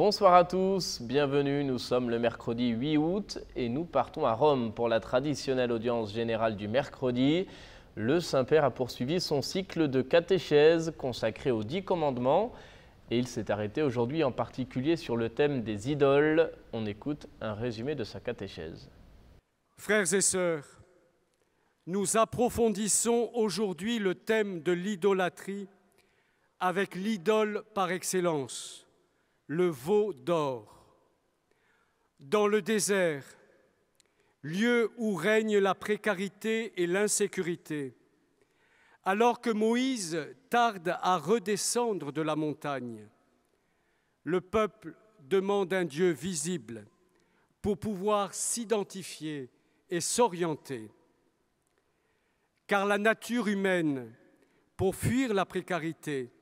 Bonsoir à tous, bienvenue, nous sommes le mercredi 8 août et nous partons à Rome pour la traditionnelle audience générale du mercredi. Le Saint-Père a poursuivi son cycle de catéchèse consacré aux 10 commandements et il s'est arrêté aujourd'hui en particulier sur le thème des idoles. On écoute un résumé de sa catéchèse. Frères et sœurs, nous approfondissons aujourd'hui le thème de l'idolâtrie avec l'idole par excellence, le veau d'or. Dans le désert, lieu où règne la précarité et l'insécurité, alors que Moïse tarde à redescendre de la montagne, le peuple demande un Dieu visible pour pouvoir s'identifier et s'orienter. Car la nature humaine, pour fuir la précarité,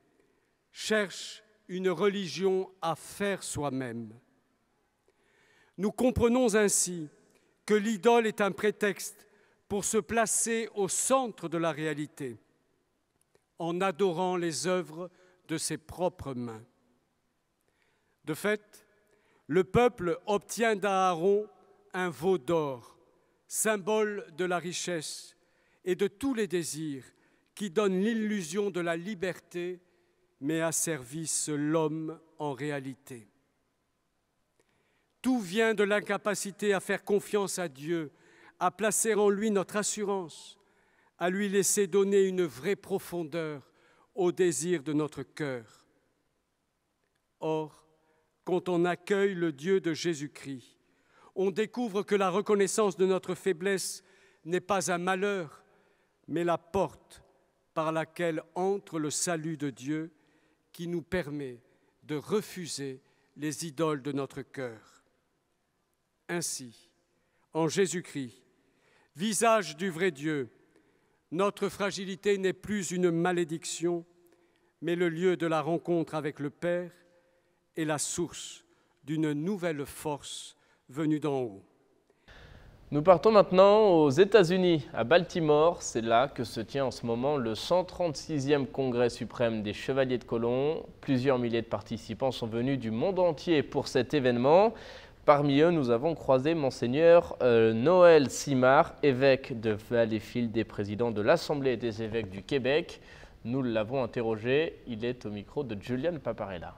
cherche une religion à faire soi-même. Nous comprenons ainsi que l'idole est un prétexte pour se placer au centre de la réalité, en adorant les œuvres de ses propres mains. De fait, le peuple obtient d'Aaron un veau d'or, symbole de la richesse et de tous les désirs qui donnent l'illusion de la liberté, mais asservissent l'homme en réalité. Tout vient de l'incapacité à faire confiance à Dieu, à placer en lui notre assurance, à lui laisser donner une vraie profondeur aux désirs de notre cœur. Or, quand on accueille le Dieu de Jésus-Christ, on découvre que la reconnaissance de notre faiblesse n'est pas un malheur, mais la porte par laquelle entre le salut de Dieu qui nous permet de refuser les idoles de notre cœur. Ainsi, en Jésus-Christ, visage du vrai Dieu, notre fragilité n'est plus une malédiction, mais le lieu de la rencontre avec le Père et la source d'une nouvelle force venue d'en haut. Nous partons maintenant aux États-Unis, à Baltimore. C'est là que se tient en ce moment le 136e Congrès suprême des Chevaliers de Colomb. Plusieurs milliers de participants sont venus du monde entier pour cet événement. Parmi eux, nous avons croisé Monseigneur Noël Simard, évêque de Valleyfield et président de l'Assemblée des évêques du Québec. Nous l'avons interrogé, il est au micro de Julian Paparella.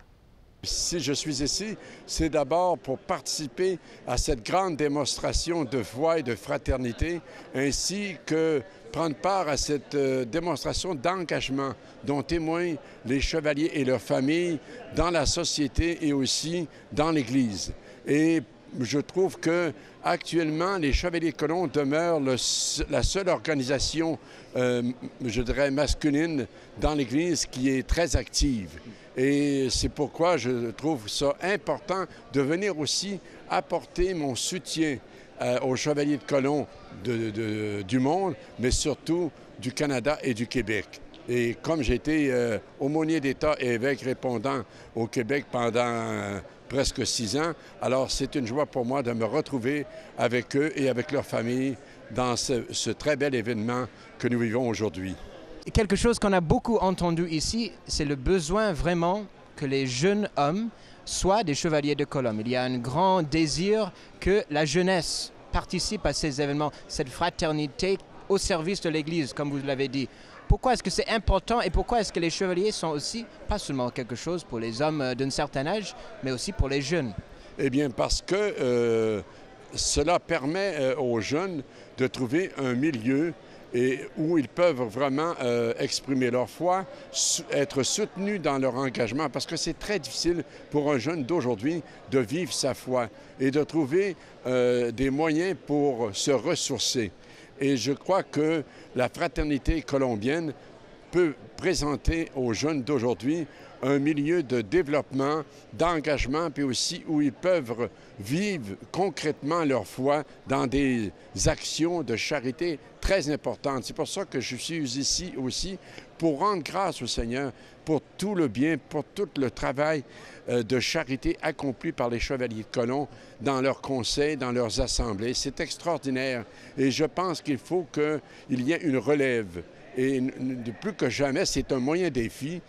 Si je suis ici, c'est d'abord pour participer à cette grande démonstration de foi et de fraternité, ainsi que prendre part à cette démonstration d'engagement dont témoignent les chevaliers et leurs familles dans la société et aussi dans l'Église. Et je trouve que actuellement, les Chevaliers de Colomb demeurent la seule organisation, je dirais, masculine dans l'Église qui est très active. Et c'est pourquoi je trouve ça important de venir aussi apporter mon soutien aux Chevaliers de Colomb du monde, mais surtout du Canada et du Québec. Et comme j'ai été aumônier d'État et évêque répondant au Québec pendant presque 6 ans, alors c'est une joie pour moi de me retrouver avec eux et avec leur famille dans ce très bel événement que nous vivons aujourd'hui. Quelque chose qu'on a beaucoup entendu ici, c'est le besoin vraiment que les jeunes hommes soient des chevaliers de Colomb. Il y a un grand désir que la jeunesse participe à ces événements, cette fraternité au service de l'Église, comme vous l'avez dit. Pourquoi est-ce que c'est important et pourquoi est-ce que les chevaliers sont aussi, pas seulement quelque chose pour les hommes d'un certain âge, mais aussi pour les jeunes? Eh bien, parce que cela permet aux jeunes de trouver un milieu où ils peuvent vraiment exprimer leur foi, être soutenus dans leur engagement, parce que c'est très difficile pour un jeune d'aujourd'hui de vivre sa foi et de trouver des moyens pour se ressourcer. Et je crois que la fraternité colombienne peut présenter aux jeunes d'aujourd'hui un milieu de développement, d'engagement, puis aussi où ils peuvent vivre concrètement leur foi dans des actions de charité très importantes. C'est pour ça que je suis ici aussi pour rendre grâce au Seigneur pour tout le bien, pour tout le travail de charité accompli par les Chevaliers de Colomb dans leurs conseils, dans leurs assemblées. C'est extraordinaire et je pense qu'il faut qu'il y ait une relève Et plus que jamais, c'est un moyen défi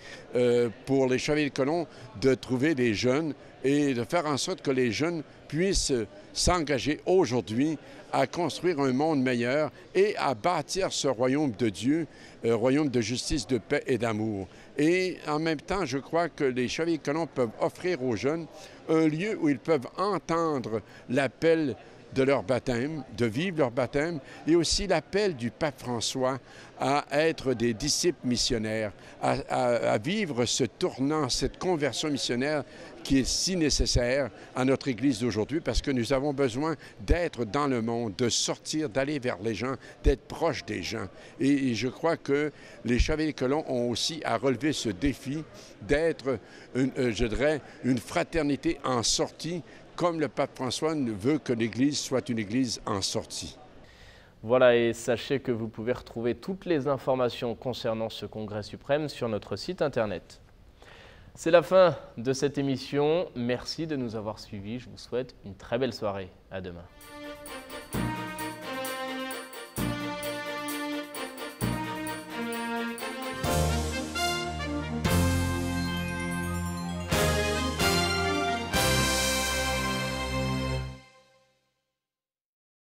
pour les Chevaliers de Colomb de trouver des jeunes et de faire en sorte que les jeunes puissent s'engager aujourd'hui à construire un monde meilleur et à bâtir ce royaume de Dieu, royaume de justice, de paix et d'amour. Et en même temps, je crois que les Chevaliers de Colomb peuvent offrir aux jeunes un lieu où ils peuvent entendre l'appel de leur baptême, de vivre leur baptême, et aussi l'appel du pape François à être des disciples missionnaires, à vivre ce tournant, cette conversion missionnaire qui est si nécessaire à notre Église d'aujourd'hui, parce que nous avons besoin d'être dans le monde, de sortir, d'aller vers les gens, d'être proche des gens. Et je crois que les Chevaliers de Colomb ont aussi à relever ce défi d'être, je dirais, une fraternité en sortie, comme le pape François veut que l'Église soit une Église en sortie. Voilà, et sachez que vous pouvez retrouver toutes les informations concernant ce Congrès suprême sur notre site internet. C'est la fin de cette émission. Merci de nous avoir suivis. Je vous souhaite une très belle soirée. À demain.